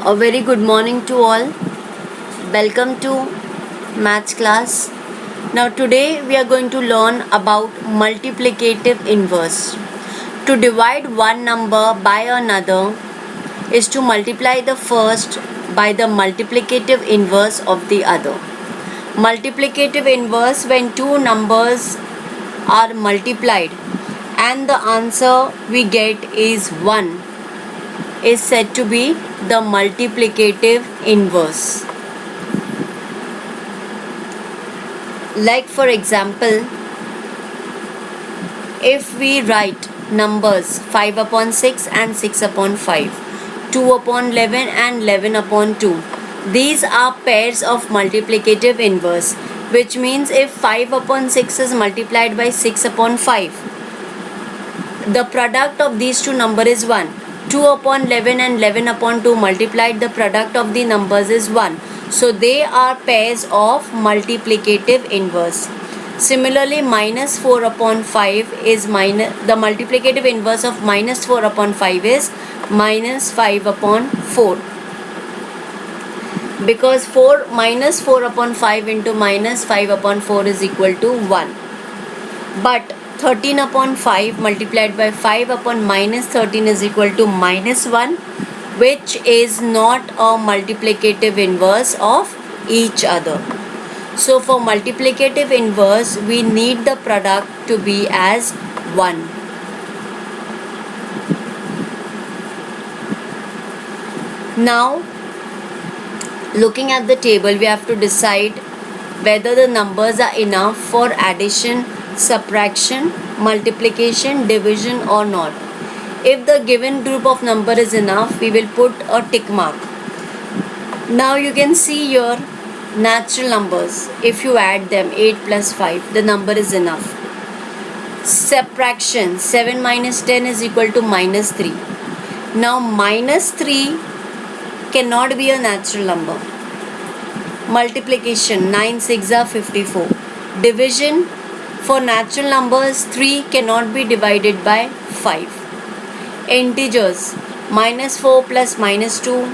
A very good morning to all. Welcome to maths class. Now today we are going to learn about multiplicative inverse. To divide one number by another is to multiply the first by the multiplicative inverse of the other. Multiplicative inverse, when two numbers are multiplied and the answer we get is 1, is said to be the multiplicative inverse. Like for example, if we write numbers 5 upon 6 and 6 upon 5, 2 upon 11 and 11 upon 2, these are pairs of multiplicative inverse, which means if 5 upon 6 is multiplied by 6 upon 5, the product of these two numbers is 1. 2 upon 11 and 11 upon 2 multiplied, the product of the numbers is 1. So they are pairs of multiplicative inverse. Similarly, minus 4 upon 5 is the multiplicative inverse of minus 4 upon 5 is minus 5 upon 4. Because minus 4 upon 5 into minus 5 upon 4 is equal to 1. But 13 upon 5 multiplied by 5 upon minus 13 is equal to minus 1, which is not a multiplicative inverse of each other. So for multiplicative inverse, we need the product to be as 1. Now, looking at the table, we have to decide whether the numbers are enough for addition, subtraction, multiplication, division or not. If the given group of number is enough, we will put a tick mark. Now you can see your natural numbers. If you add them, 8 plus 5, the number is enough. Subtraction, 7 minus 10 is equal to minus 3. Now minus 3 cannot be a natural number. Multiplication, 9 6 are 54. Division, for natural numbers, 3 cannot be divided by 5. Integers, minus 4 plus minus 2,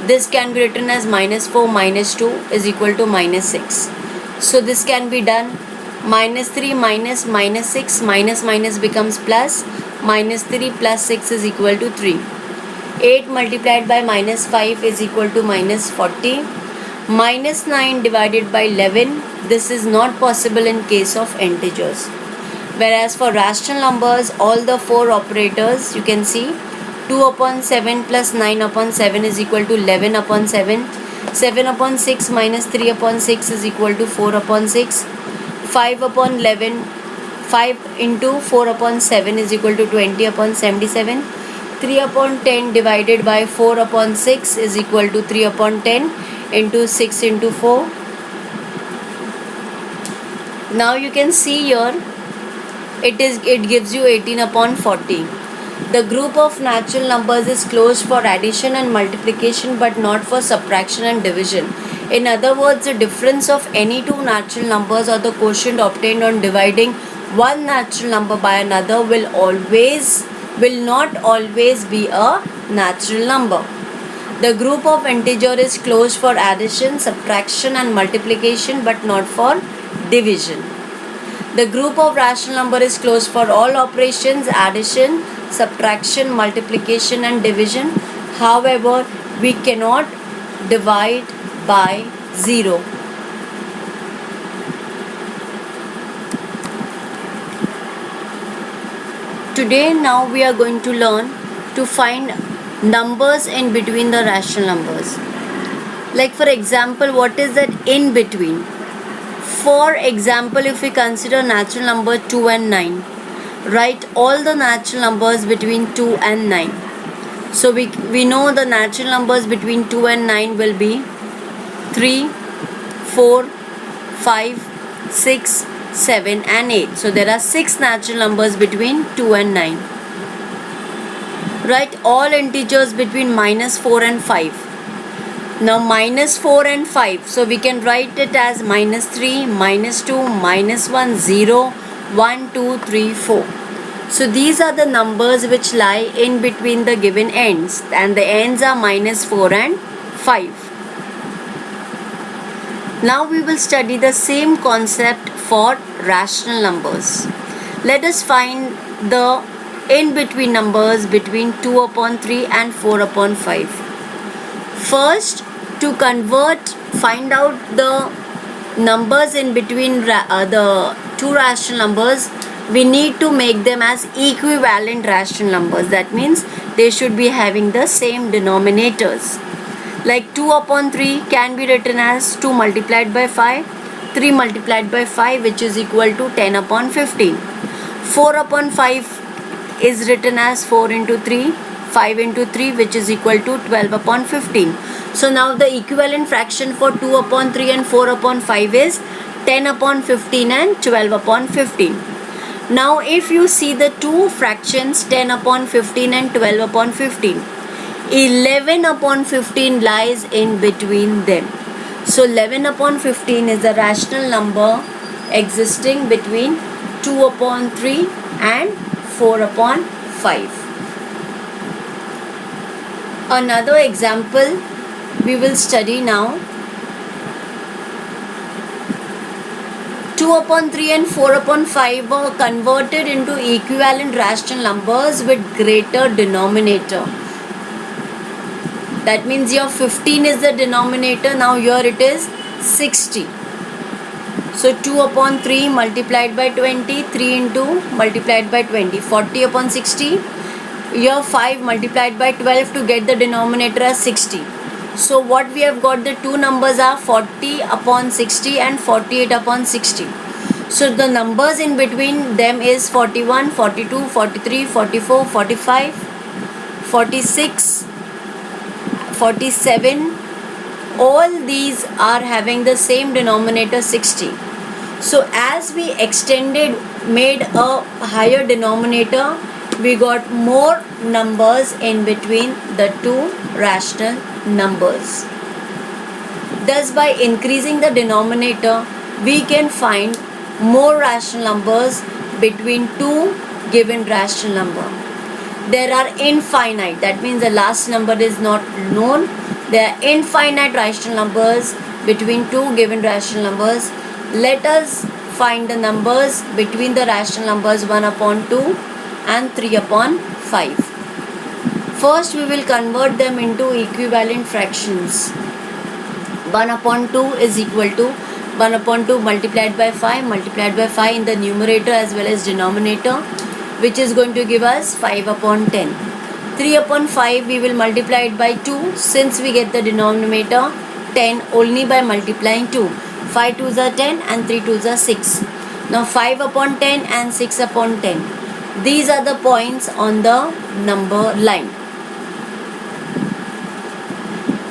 this can be written as minus 4 minus 2 is equal to minus 6. So this can be done. Minus 3 minus minus 6, minus minus becomes plus, minus 3 plus 6 is equal to 3. 8 multiplied by minus 5 is equal to minus 40. Minus 9 divided by 11, this is not possible in case of integers. Whereas for rational numbers, all the 4 operators, you can see 2 upon 7 plus 9 upon 7 is equal to 11 upon 7. 7 upon 6 minus 3 upon 6 is equal to 4 upon 6. 5 upon 11, 5 into 4 upon 7 is equal to 20 upon 77. 3 upon 10 divided by 4 upon 6 is equal to 3 upon 10 into 6 into 4. Now you can see here it gives you 18 upon 40. The group of natural numbers is closed for addition and multiplication but not for subtraction and division. In other words, the difference of any two natural numbers or the quotient obtained on dividing one natural number by another will not always be a natural number. The group of integer is closed for addition, subtraction and multiplication but not for division. The group of rational number is closed for all operations, addition, subtraction, multiplication and division. However, we cannot divide by 0. Today now we are going to learn to find numbers in between the rational numbers. Like for example, what is that in between? For example, if we consider natural number 2 and 9, write all the natural numbers between 2 and 9. So we know the natural numbers between 2 and 9 will be 3, 4, 5, 6, 7 and 8. So there are 6 natural numbers between 2 and 9. Write all integers between minus 4 and 5. Now minus 4 and 5, so we can write it as minus 3, minus 2, minus 1, 0, 1, 2, 3, 4. So these are the numbers which lie in between the given ends, and the ends are -4 and 5. Now we will study the same concept for rational numbers. Let us find the in between numbers between 2 upon 3 and 4 upon 5. First, to find out the numbers in between the two rational numbers, we need to make them as equivalent rational numbers. That means they should be having the same denominators. Like 2 upon 3 can be written as 2 multiplied by 5, 3 multiplied by 5, which is equal to 10 upon 15. 4 upon 5 is written as 4 into 3, 5 into 3, which is equal to 12 upon 15. So now the equivalent fraction for 2 upon 3 and 4 upon 5 is 10 upon 15 and 12 upon 15. Now if you see the two fractions 10 upon 15 and 12 upon 15, 11 upon 15 lies in between them. So 11 upon 15 is a rational number existing between 2 upon 3 and 4 upon 5. Another example we will study now. 2 upon 3 and 4 upon 5 were converted into equivalent rational numbers with greater denominator. That means your 15 is the denominator. Now here it is 60. So 2 upon 3 multiplied by 20, 3 into multiplied by 20, 40 upon 60. Here 5 multiplied by 12 to get the denominator as 60. So what we have got, the two numbers are 40 upon 60 and 48 upon 60. So the numbers in between them is 41, 42, 43, 44, 45, 46, 47. All these are having the same denominator 60. So as we made a higher denominator, we got more numbers in between the two rational numbers. Thus by increasing the denominator, we can find more rational numbers between two given rational number. There are infinite, that means the last number is not known. There are infinite rational numbers between two given rational numbers. Let us find the numbers between the rational numbers 1 upon 2 and 3 upon 5. First we will convert them into equivalent fractions. 1 upon 2 is equal to 1 upon 2 multiplied by 5 in the numerator as well as denominator, which is going to give us 5 upon 10. 3 upon 5 we will multiply it by 2, since we get the denominator 10 only by multiplying 2. 5 2s are 10 and 3 2s are 6. Now 5 upon 10 and 6 upon 10. These are the points on the number line.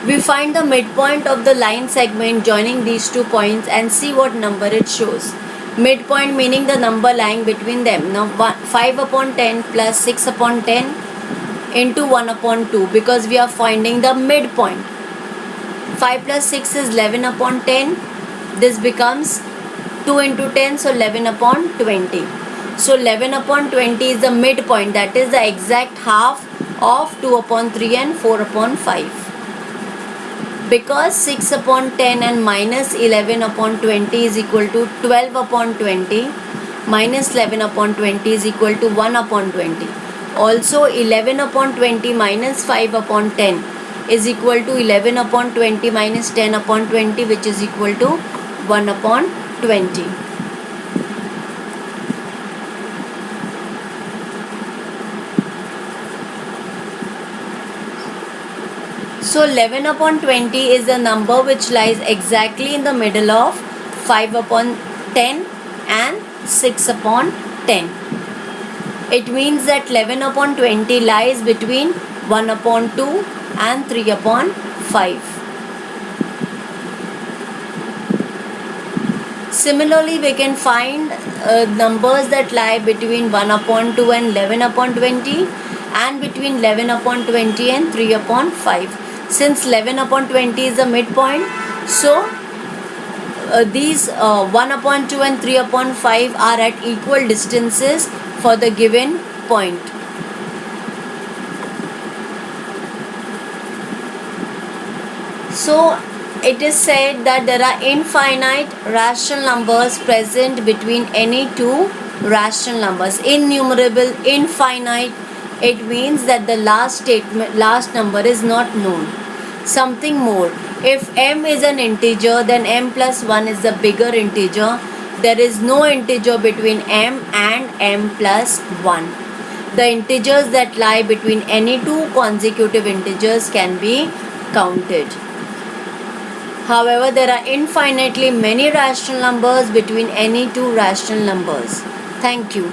We find the midpoint of the line segment joining these 2 points and see what number it shows. Midpoint meaning the number lying between them. Now 5 upon 10 plus 6 upon 10 into 1 upon 2, because we are finding the midpoint. 5 plus 6 is 11 upon 10. This becomes 2 into 10, so 11 upon 20. So 11 upon 20 is the midpoint, that is the exact half of 2 upon 3 and 4 upon 5. Because 6 upon 10 and minus 11 upon 20 is equal to 12 upon 20, minus 11 upon 20 is equal to 1 upon 20. Also 11 upon 20 minus 5 upon 10 is equal to 11 upon 20 minus 10 upon 20, which is equal to 1 upon 20. So 11 upon 20 is the number which lies exactly in the middle of 5 upon 10 and 6 upon 10. It means that 11 upon 20 lies between 1 upon 2 and 3 upon 5. Similarly, we can find numbers that lie between 1 upon 2 and 11 upon 20, and between 11 upon 20 and 3 upon 5. Since 11 upon 20 is the midpoint, so these 1 upon 2 and 3 upon 5 are at equal distances for the given point. So it is said that there are infinite rational numbers present between any two rational numbers. Innumerable, infinite, it means that the last number is not known. Something more, if m is an integer, then m plus 1 is the bigger integer. There is no integer between m and m plus 1. The integers that lie between any two consecutive integers can be counted. However, there are infinitely many rational numbers between any two rational numbers. Thank you.